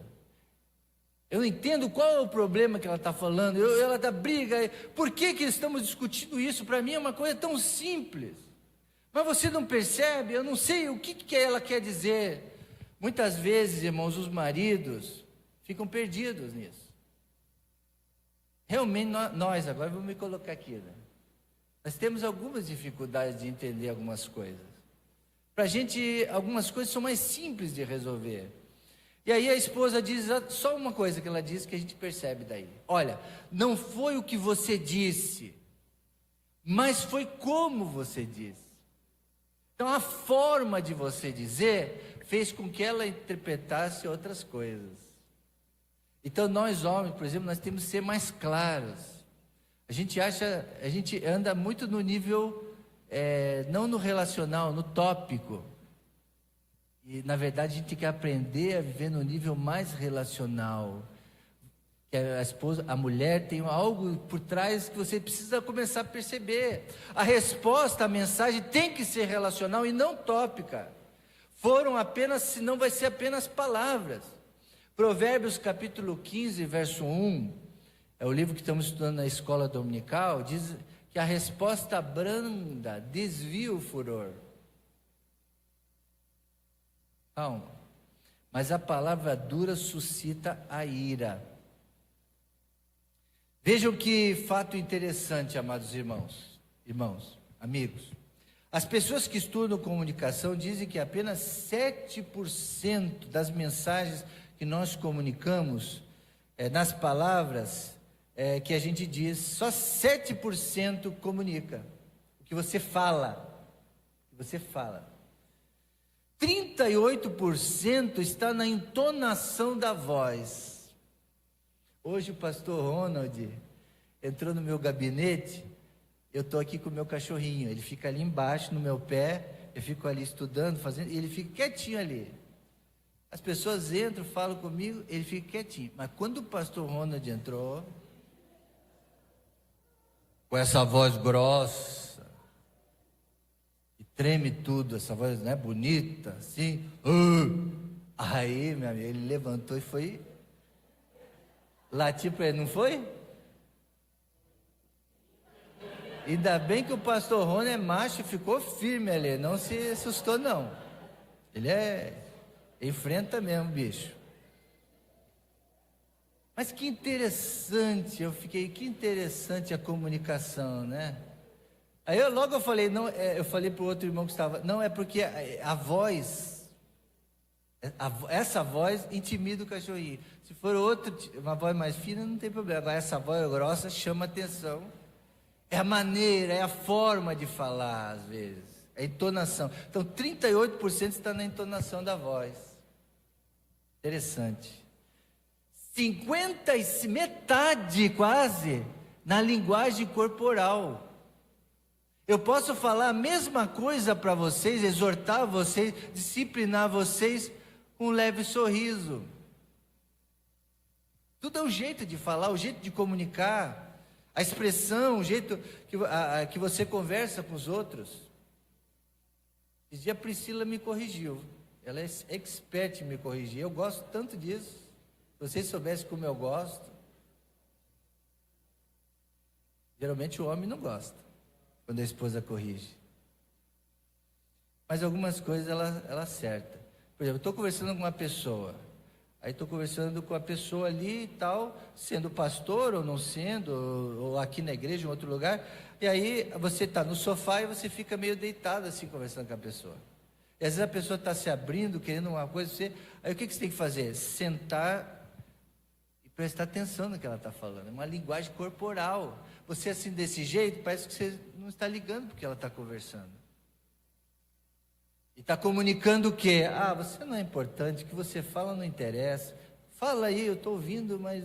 Eu não entendo qual é o problema que ela está falando. Ela está briga. Por que estamos discutindo isso? Para mim é uma coisa tão simples. Mas você não percebe? Eu não sei o que ela quer dizer. Muitas vezes, irmãos, os maridos ficam perdidos nisso. Realmente nós, agora vamos me colocar aqui, né? Nós temos algumas dificuldades de entender algumas coisas. Para a gente, algumas coisas são mais simples de resolver. E aí a esposa diz só uma coisa que ela diz que a gente percebe daí. Olha, não foi o que você disse, mas foi como você disse. Então a forma de você dizer fez com que ela interpretasse outras coisas. Então nós homens, por exemplo, nós temos que ser mais claros. A gente anda muito no nível, não no relacional, no tópico. E na verdade a gente tem que aprender a viver no nível mais relacional. Que a mulher tem algo por trás que você precisa começar a perceber. A resposta, a mensagem tem que ser relacional e não tópica. Senão vai ser apenas palavras. Provérbios capítulo 15, verso 1, é o livro que estamos estudando na escola dominical, diz que a resposta branda desvia o furor. Calma. Mas a palavra dura suscita a ira. Vejam que fato interessante, amados irmãos, amigos. As pessoas que estudam comunicação dizem que apenas 7% das mensagens que nós comunicamos, nas palavras que a gente diz, só 7% comunica. O que você fala. 38% está na entonação da voz. Hoje o pastor Ronald entrou no meu gabinete, eu estou aqui com o meu cachorrinho, ele fica ali embaixo no meu pé, eu fico ali estudando, fazendo, e ele fica quietinho ali. As pessoas entram, falam comigo, ele fica quietinho. Mas quando o pastor Ronald entrou, com essa voz grossa, treme tudo, essa voz, né, bonita, assim. Aí, meu amigo, ele levantou e foi latir para ele, não foi? Ainda bem que o pastor Rony é macho e ficou firme ali, não se assustou não. Ele enfrenta mesmo, bicho. Mas que interessante, que interessante a comunicação, né? Aí eu falei, não, eu falei para o outro irmão que estava, não, é porque a voz, essa voz intimida o cachorrinho. Se for uma voz mais fina, não tem problema. Agora essa voz grossa chama atenção. É a maneira, é a forma de falar, às vezes. É a entonação. Então, 38% está na entonação da voz. Interessante. Metade quase, na linguagem corporal. Eu posso falar a mesma coisa para vocês, exortar vocês, disciplinar vocês com um leve sorriso. Tudo é um jeito de falar, o jeito de comunicar, a expressão, o jeito que você conversa com os outros. Esse dia a Priscila me corrigiu, ela é expert em me corrigir, eu gosto tanto disso. Se vocês soubessem como eu gosto. Geralmente o homem não gosta quando a esposa corrige. Mas algumas coisas ela acerta. Por exemplo, eu estou conversando com uma pessoa. Aí estou conversando com a pessoa ali e tal, sendo pastor ou não sendo, ou aqui na igreja, em outro lugar. E aí você está no sofá e você fica meio deitado assim, conversando com a pessoa. E às vezes a pessoa está se abrindo, querendo uma coisa, aí o que você tem que fazer? Sentar e prestar atenção no que ela está falando. É uma linguagem corporal. Você assim, desse jeito, parece que você não está ligando porque ela está conversando. E está comunicando o quê? Você não é importante, o que você fala não interessa. Fala aí, eu estou ouvindo, mas...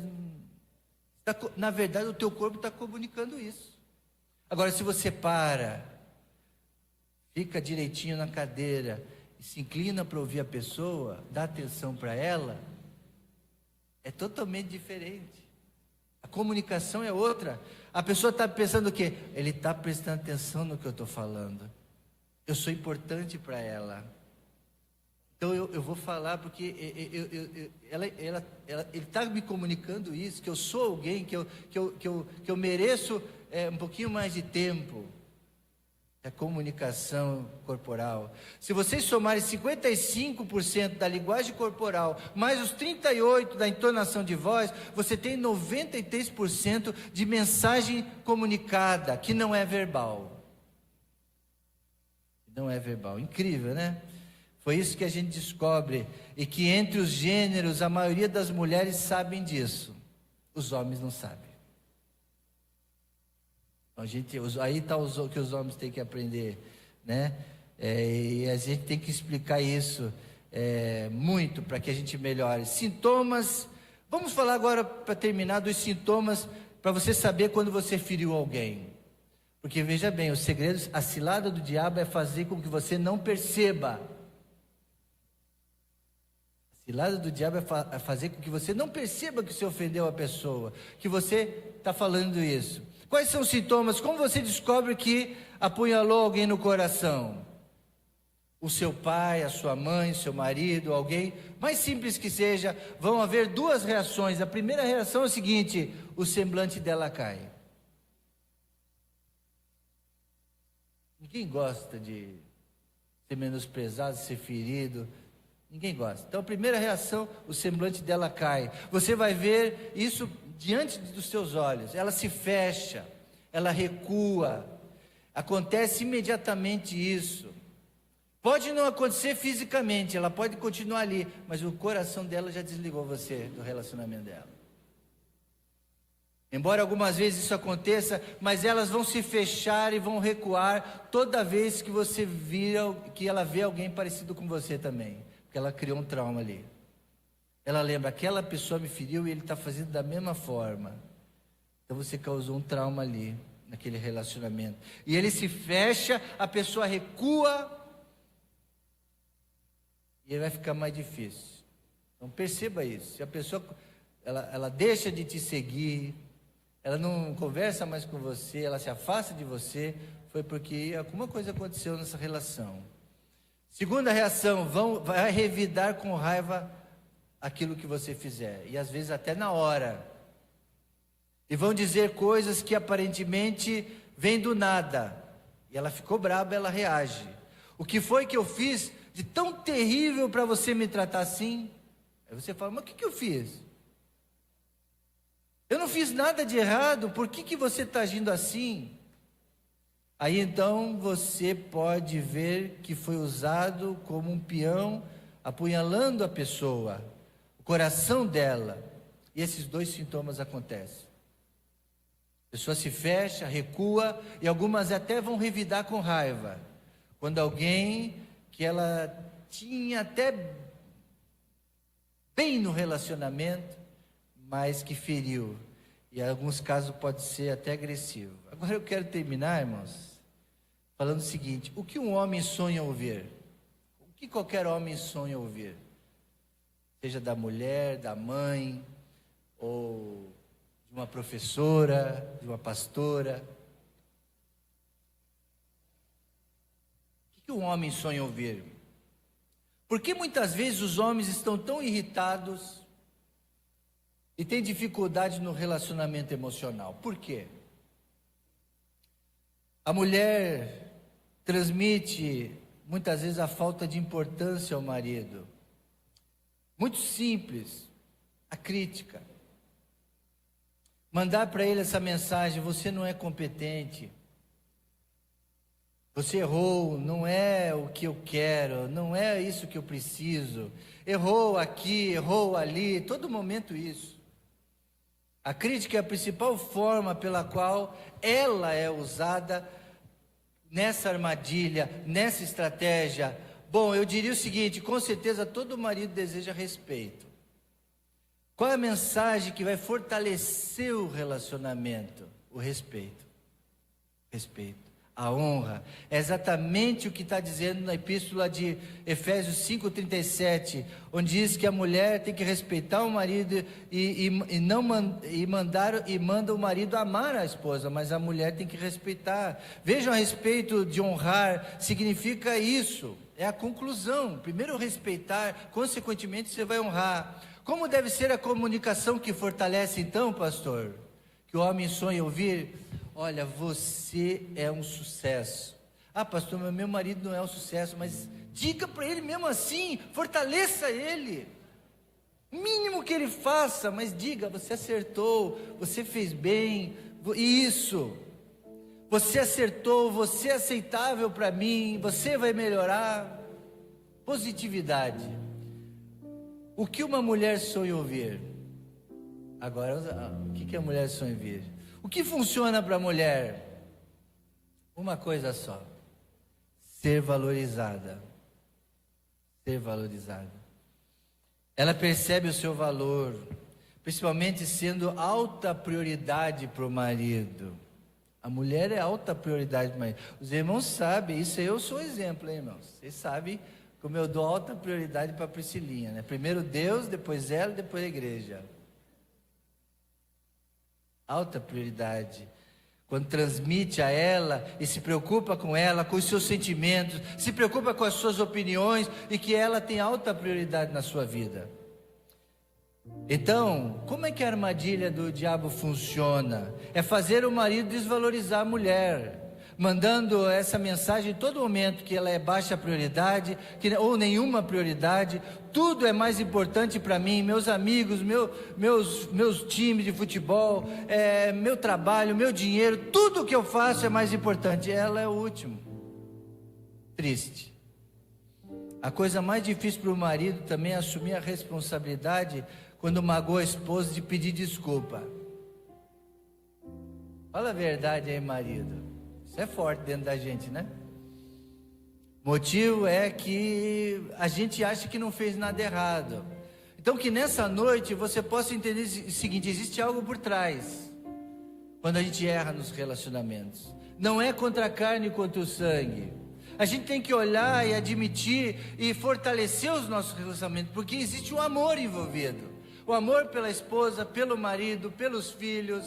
na verdade, o teu corpo está comunicando isso. Agora, se você fica direitinho na cadeira e se inclina para ouvir a pessoa, dá atenção para ela, é totalmente diferente. A comunicação é outra. A pessoa está pensando o quê? Ele está prestando atenção no que eu estou falando. Eu sou importante para ela. Então eu vou falar porque ele está me comunicando isso, que eu sou alguém, que eu mereço um pouquinho mais de tempo. É comunicação corporal. Se vocês somarem 55% da linguagem corporal, mais os 38% da entonação de voz, você tem 93% de mensagem comunicada, que não é verbal. Não é verbal. Incrível, né? Foi isso que a gente descobre. E que entre os gêneros, a maioria das mulheres sabem disso. Os homens não sabem. Aí está o que os homens têm que aprender, né? E a gente tem que explicar isso muito para que a gente melhore. Sintomas, vamos falar agora para terminar dos sintomas para você saber quando você feriu alguém. Porque veja bem, os segredos, a cilada do diabo é fazer com que você não perceba. A cilada do diabo é fazer com que você não perceba que você ofendeu a pessoa, que você está falando isso. Quais são os sintomas? Como você descobre que apunhalou alguém no coração? O seu pai, a sua mãe, seu marido, alguém, mais simples que seja, vão haver duas reações. A primeira reação é o seguinte: o semblante dela cai. Ninguém gosta de ser menosprezado, ser ferido. Ninguém gosta. Então a primeira reação, o semblante dela cai. Você vai ver isso diante dos seus olhos. Ela se fecha, ela recua. Acontece imediatamente isso. Pode não acontecer fisicamente, ela pode continuar ali, mas o coração dela já desligou você do relacionamento dela. Embora algumas vezes isso aconteça, mas elas vão se fechar e vão recuar toda vez que você vira, que ela vê alguém parecido com você também, porque ela criou um trauma ali. Ela lembra, aquela pessoa me feriu e ele está fazendo da mesma forma. Então você causou um trauma ali, naquele relacionamento. E ele se fecha, a pessoa recua, e aí vai ficar mais difícil. Então perceba isso. Se a pessoa ela deixa de te seguir, ela não conversa mais com você, ela se afasta de você, foi porque alguma coisa aconteceu nessa relação. Segunda reação, vai revidar com raiva aquilo que você fizer, e às vezes até na hora. E vão dizer coisas que aparentemente vêm do nada. E ela ficou braba, ela reage. O que foi que eu fiz de tão terrível para você me tratar assim? Aí você fala, mas o que eu fiz? Eu não fiz nada de errado, por que você está agindo assim? Aí então você pode ver que foi usado como um peão, apunhalando a pessoa, o coração dela. E esses dois sintomas acontecem. A pessoa se fecha, recua, e algumas até vão revidar com raiva. Quando alguém que ela tinha até bem no relacionamento, mas que feriu. E em alguns casos pode ser até agressivo. Agora eu quero terminar, irmãos, falando o seguinte: o que um homem sonha ouvir? O que qualquer homem sonha ouvir? Seja da mulher, da mãe, ou de uma professora, de uma pastora. O que um homem sonha ouvir? Por que muitas vezes os homens estão tão irritados e têm dificuldade no relacionamento emocional? Por quê? A mulher transmite muitas vezes a falta de importância ao marido. Muito simples, a crítica. Mandar para ele essa mensagem: você não é competente, você errou, não é o que eu quero, não é isso que eu preciso, errou aqui, errou ali, todo momento isso. A crítica é a principal forma pela qual ela é usada nessa armadilha, nessa estratégia. Bom, eu diria o seguinte: com certeza todo marido deseja respeito. Qual é a mensagem que vai fortalecer o relacionamento? O respeito. Respeito. a honra. É exatamente o que está dizendo na epístola de Efésios 5:37, onde diz que a mulher tem que respeitar o marido e manda o marido amar a esposa, mas a mulher tem que respeitar. Vejam, a respeito de honrar significa isso, é a conclusão. Primeiro respeitar, consequentemente você vai honrar. Como deve ser a comunicação que fortalece então, pastor? Que o homem sonha ouvir: olha, você é um sucesso. Ah, pastor, meu marido não é um sucesso, mas diga para ele mesmo assim, fortaleça ele. O mínimo que ele faça, mas diga: você acertou, você fez bem, isso. Você acertou, você é aceitável para mim, você vai melhorar. Positividade. O que uma mulher sonha ouvir? Agora, o que a mulher sonha ouvir? O que funciona para a mulher? Uma coisa só: ser valorizada. Ser valorizada. Ela percebe o seu valor, principalmente sendo alta prioridade para o marido. A mulher é alta prioridade para o marido. Os irmãos sabem, isso eu sou exemplo, hein, irmãos? Vocês sabem como eu dou alta prioridade para a Priscilinha, né? Primeiro Deus, depois ela, depois a igreja. Alta prioridade. Quando transmite a ela e se preocupa com ela, com os seus sentimentos, se preocupa com as suas opiniões e que ela tem alta prioridade na sua vida. Então, como é que a armadilha do diabo funciona? É fazer o marido desvalorizar a mulher, mandando essa mensagem em todo momento que ela é baixa prioridade, ou nenhuma prioridade. Tudo é mais importante para mim, meus amigos, meus times de futebol, meu trabalho, meu dinheiro, tudo que eu faço é mais importante. Ela é o último. Triste. A coisa mais difícil para o marido também é assumir a responsabilidade quando magoa a esposa, de pedir desculpa. Fala a verdade aí, marido. Isso é forte dentro da gente, né? O motivo é que a gente acha que não fez nada errado. Então que nessa noite você possa entender o seguinte: existe algo por trás quando a gente erra nos relacionamentos. Não é contra a carne e contra o sangue. A gente tem que olhar e admitir e fortalecer os nossos relacionamentos, porque existe um amor envolvido. O amor pela esposa, pelo marido, pelos filhos,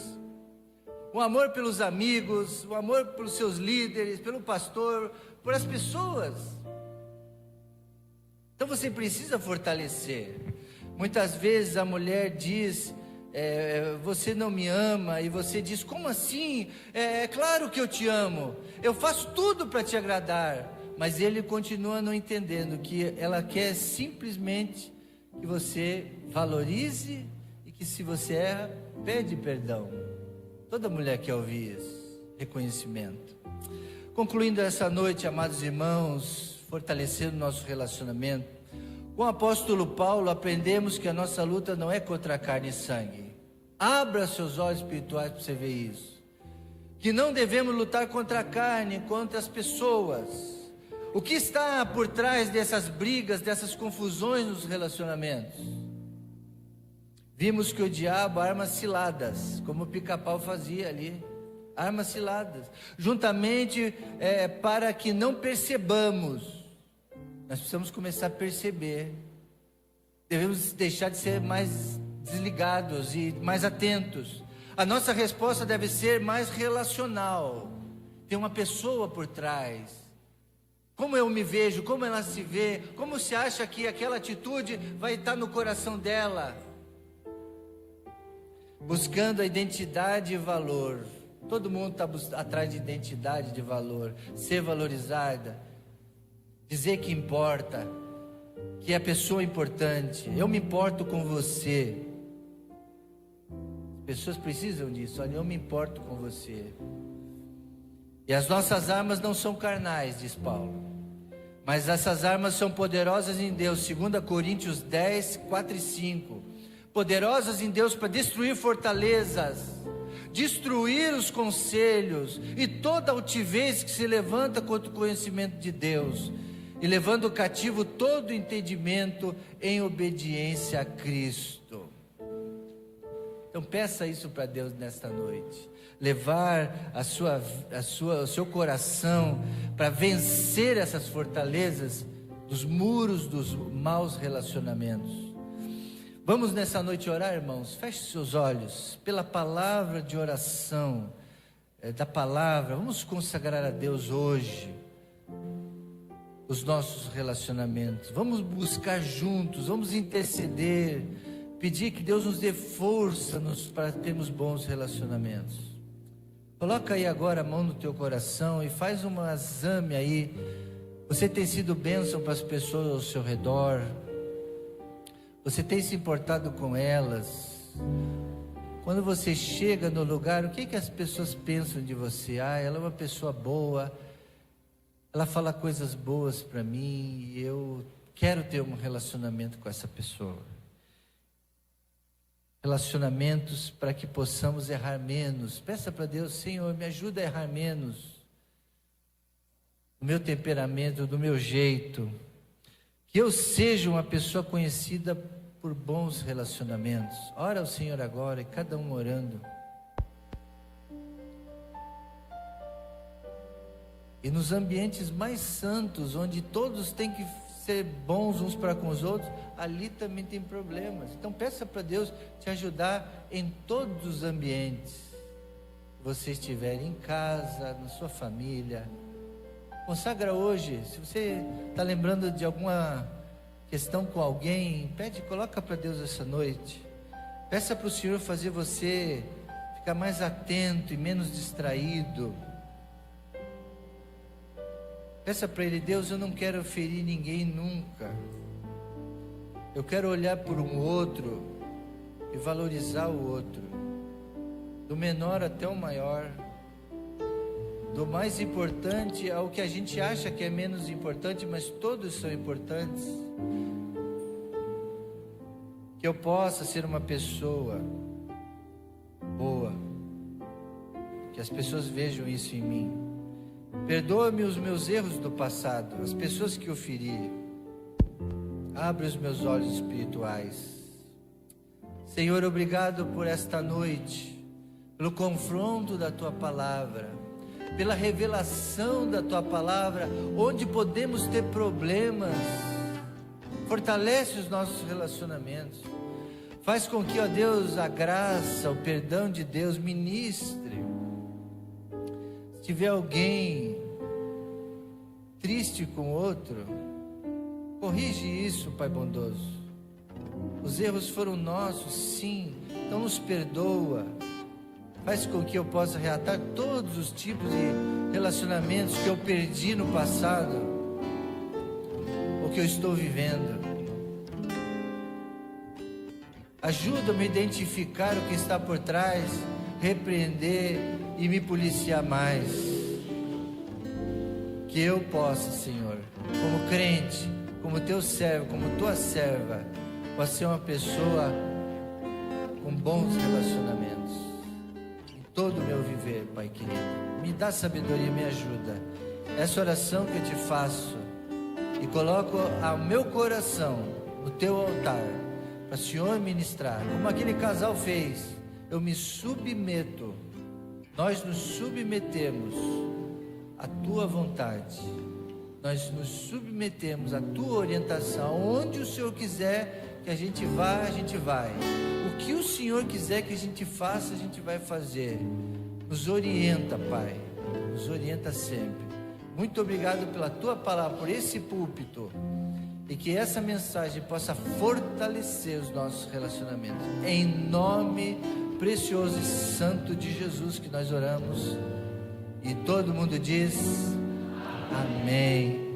o amor pelos amigos, o amor pelos seus líderes, pelo pastor, por as pessoas. Então você precisa fortalecer. Muitas vezes a mulher diz: você não me ama, e você diz: como assim? É claro que eu te amo, eu faço tudo para te agradar. Mas ele continua não entendendo que ela quer simplesmente que você valorize e que, se você erra, pede perdão. Toda mulher quer ouvir isso, reconhecimento. Concluindo essa noite, amados irmãos, fortalecendo nosso relacionamento, com o apóstolo Paulo aprendemos que a nossa luta não é contra carne e sangue. Abra seus olhos espirituais para você ver isso. Que não devemos lutar contra a carne, contra as pessoas. O que está por trás dessas brigas, dessas confusões nos relacionamentos? Vimos que o diabo arma ciladas, como o Pica-Pau fazia ali. Armas ciladas, juntamente para que não percebamos. Nós precisamos começar a perceber. Devemos deixar de ser mais desligados e mais atentos. A nossa resposta deve ser mais relacional. Tem uma pessoa por trás. Como eu me vejo, como ela se vê, como se acha que aquela atitude vai estar no coração dela. Buscando a identidade e valor. Todo mundo está atrás de identidade, de valor. Ser valorizada. Dizer que importa. Que é a pessoa importante. Eu me importo com você. As pessoas precisam disso. Olha, eu me importo com você. E as nossas armas não são carnais, diz Paulo. Mas essas armas são poderosas em Deus. 2 Coríntios 10, 4 e 5. Poderosas em Deus para destruir fortalezas, destruir os conselhos e toda altivez que se levanta contra o conhecimento de Deus, e levando cativo todo entendimento em obediência a Cristo. Então peça isso para Deus nesta noite. levar o seu coração para vencer essas fortalezas dos muros dos maus relacionamentos. Vamos nessa noite orar, irmãos. Feche seus olhos. Pela palavra de oração, da palavra, vamos consagrar a Deus hoje os nossos relacionamentos. Vamos buscar juntos, vamos interceder, pedir que Deus nos dê força para termos bons relacionamentos. Coloca aí agora a mão no teu coração e faz um exame aí. Você tem sido bênção para as pessoas ao seu redor? Você tem se importado com elas? Quando você chega no lugar, o que as pessoas pensam de você? Ela é uma pessoa boa, ela fala coisas boas para mim e eu quero ter um relacionamento com essa pessoa. Relacionamentos para que possamos errar menos. Peça para Deus: Senhor, me ajuda a errar menos. Do meu temperamento, do meu jeito. Que eu seja uma pessoa conhecida por bons relacionamentos. Ora ao Senhor agora, e cada um orando. E nos ambientes mais santos, onde todos têm que ser bons uns para com os outros, ali também tem problemas. Então peça para Deus te ajudar em todos os ambientes. Se você estiver em casa, na sua família, consagra hoje. Se você está lembrando de alguma questão com alguém, coloca para Deus essa noite. Peça para o Senhor fazer você ficar mais atento e menos distraído. Peça para Ele: Deus, eu não quero ferir ninguém nunca. Eu quero olhar por um outro e valorizar o outro, do menor até o maior, do mais importante ao que a gente acha que é menos importante, mas todos são importantes. Que eu possa ser uma pessoa boa, que as pessoas vejam isso em mim. Perdoa-me os meus erros do passado, as pessoas que eu feri. Abre os meus olhos espirituais. Senhor, obrigado por esta noite, pelo confronto da Tua Palavra, pela revelação da Tua Palavra, onde podemos ter problemas. Fortalece os nossos relacionamentos. Faz com que, ó Deus, a graça, o perdão de Deus ministre. Se tiver alguém triste com outro, corrige isso, Pai bondoso. Os erros foram nossos, sim, então nos perdoa. Faz com que eu possa reatar todos os tipos de relacionamentos que eu perdi no passado, ou que eu estou vivendo. Ajuda-me a identificar o que está por trás, repreender e me policiar mais. Que eu possa, Senhor, como crente, como Teu servo, como Tua serva, possa ser uma pessoa com bons relacionamentos em todo o meu viver, Pai querido. Me dá sabedoria, me ajuda. Essa oração que eu te faço e coloco ao meu coração no Teu altar, para o Senhor ministrar, como aquele casal fez. Eu me submeto, nós nos submetemos à Tua vontade, nós nos submetemos à Tua orientação. Onde o Senhor quiser que a gente vá, a gente vai. O que o Senhor quiser que a gente faça, a gente vai fazer. Nos orienta, Pai, nos orienta sempre. Muito obrigado pela Tua palavra, por esse púlpito, e que essa mensagem possa fortalecer os nossos relacionamentos. Em nome precioso e santo de Jesus que nós oramos. E todo mundo diz amém.